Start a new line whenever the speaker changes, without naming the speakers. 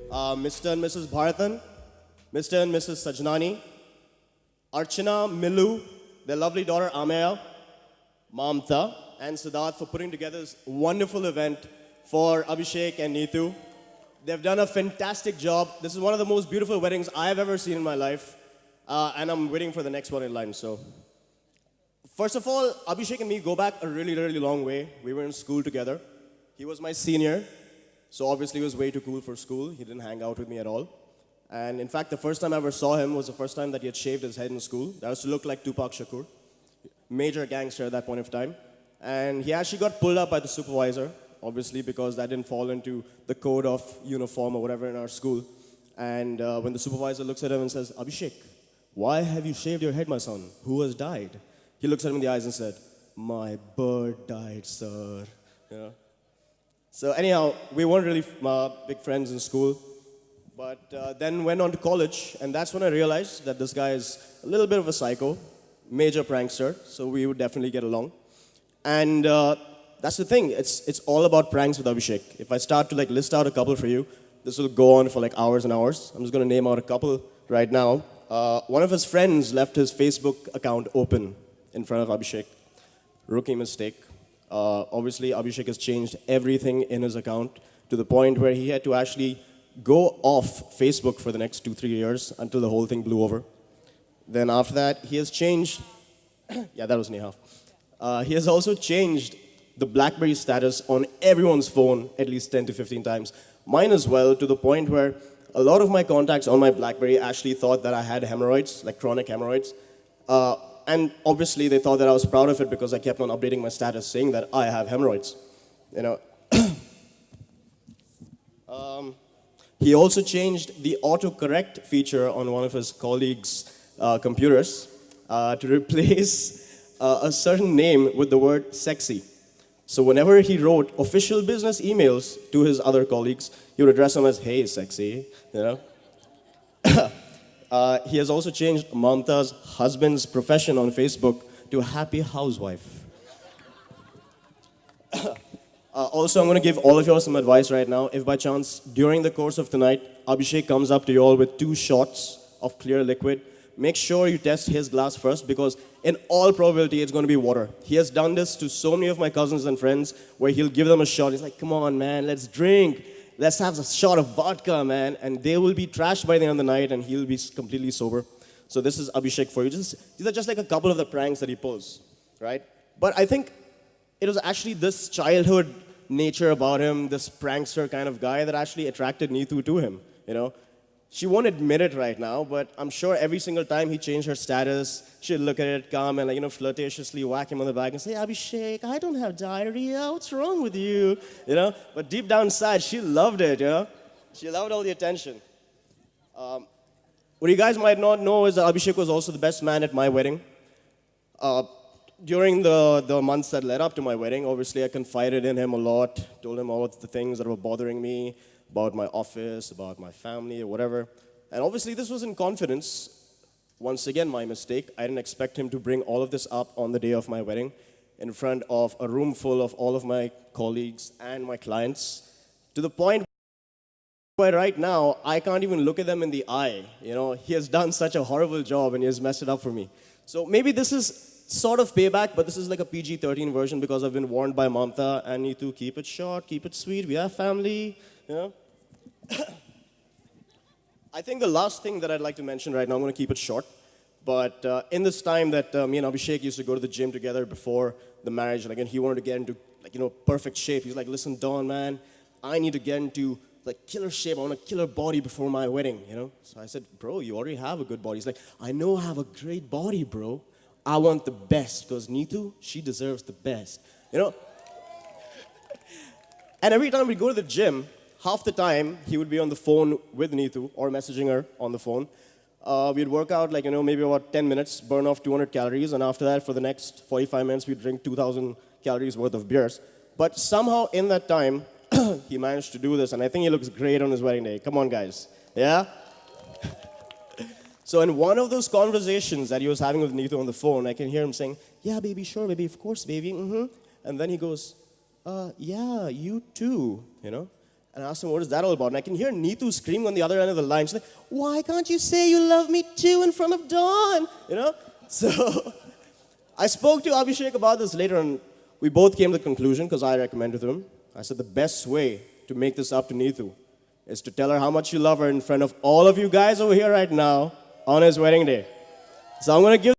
Mr. and Mrs. Bharathan, Mr. and Mrs. Sajnani, Archana, Milu, their lovely daughter Ameya, Mamta, and Siddharth for putting together this wonderful event for Abhishek and Neetu. They've done a fantastic job. This is one of the most beautiful weddings I have ever seen in my life, and I'm waiting for the next one in line. So, first of all, Abhishek and me go back a really, really long way. We were in school together. He was my senior, so obviously he was way too cool for school. He didn't hang out with me at all. And in fact, the first time I ever saw him was the first time that he had shaved his head in school. That was to look like Tupac Shakur, major gangster at that point of time. And he actually got pulled up by the supervisor, obviously because that didn't fall into the code of uniform or whatever in our school. And when the supervisor looks at him and says, Abhishek, why have you shaved your head, my son? Who has died? He looks at him in the eyes and said, my bird died, sir. You know? So anyhow, we weren't really big friends in school. But then went on to college, and that's when I realized that this guy is a little bit of a psycho, major prankster, so we would definitely get along. And that's the thing, it's all about pranks with Abhishek. If I start to list out a couple for you, this will go on for hours and hours. I'm just going to name out a couple right now. One of his friends left his Facebook account open in front of Abhishek. Rookie mistake. Obviously, Abhishek has changed everything in his account to the point where he had to actually go off Facebook for the next 2-3 years until the whole thing blew over. Then after that, he has changed, yeah, that was Neha. He has also changed the BlackBerry status on everyone's phone at least 10 to 15 times. Mine as well, to the point where a lot of my contacts on my BlackBerry actually thought that I had hemorrhoids, like chronic hemorrhoids. And obviously they thought that I was proud of it because I kept on updating my status saying that I have hemorrhoids. You know. He also changed the autocorrect feature on one of his colleagues' computers to replace a certain name with the word sexy. So whenever he wrote official business emails to his other colleagues, he would address them as, hey, sexy, you know. He has also changed Mamta's husband's profession on Facebook to happy housewife. Also, I'm going to give all of you all some advice right now. If by chance, during the course of tonight, Abhishek comes up to you all with 2 shots of clear liquid, make sure you test his glass first because in all probability, it's going to be water. He has done this to so many of my cousins and friends where he'll give them a shot. He's like, come on, man, let's drink. Let's have a shot of vodka, man. And they will be trashed by the end of the night and he'll be completely sober. So this is Abhishek for you. These are just like a couple of the pranks that he pulls, right? But I think it was actually this childhood nature about him, this prankster kind of guy that actually attracted Neetu to him, you know. She won't admit it right now, but I'm sure every single time he changed her status, she'd look at it, come and flirtatiously whack him on the back and say, Abhishek, I don't have diarrhea, what's wrong with you? You know, but deep down inside, she loved it, you know. She loved all the attention. What you guys might not know is that Abhishek was also the best man at my wedding. During the months that led up to my wedding, obviously I confided in him a lot, told him all of the things that were bothering me, about my office, about my family, or whatever. And obviously this was in confidence. Once again, my mistake. I didn't expect him to bring all of this up on the day of my wedding in front of a room full of all of my colleagues and my clients, to the point where right now, I can't even look at them in the eye. You know, he has done such a horrible job and he has messed it up for me. So maybe this is sort of payback, but this is like a PG-13 version because I've been warned by Mamta and Neetu, keep it short, keep it sweet, we have family, you know. I think the last thing that I'd like to mention right now, I'm going to keep it short, but in this time that me and Abhishek used to go to the gym together before the marriage, and again, he wanted to get into perfect shape. He's like, listen, Don, man, I need to get into killer shape. I want a killer body before my wedding, you know. So I said, bro, you already have a good body. He's like, I know I have a great body, bro. I want the best, because Neetu, she deserves the best, you know? And every time we go to the gym, half the time, he would be on the phone with Neetu or messaging her on the phone. We'd work out maybe about 10 minutes, burn off 200 calories, and after that, for the next 45 minutes, we'd drink 2,000 calories worth of beers. But somehow in that time, he managed to do this, and I think he looks great on his wedding day. Come on, guys. Yeah? So in one of those conversations that he was having with Neetu on the phone, I can hear him saying, yeah, baby, sure, baby, of course, baby, And then he goes, yeah, you too, you know? And I asked him, what is that all about? And I can hear Neetu screaming on the other end of the line. She's like, why can't you say you love me too in front of Dawn? You know? So I spoke to Abhishek about this later, and we both came to the conclusion, because I recommended to him. I said the best way to make this up to Neetu is to tell her how much you love her in front of all of you guys over here right now on his wedding day. So I'm going to give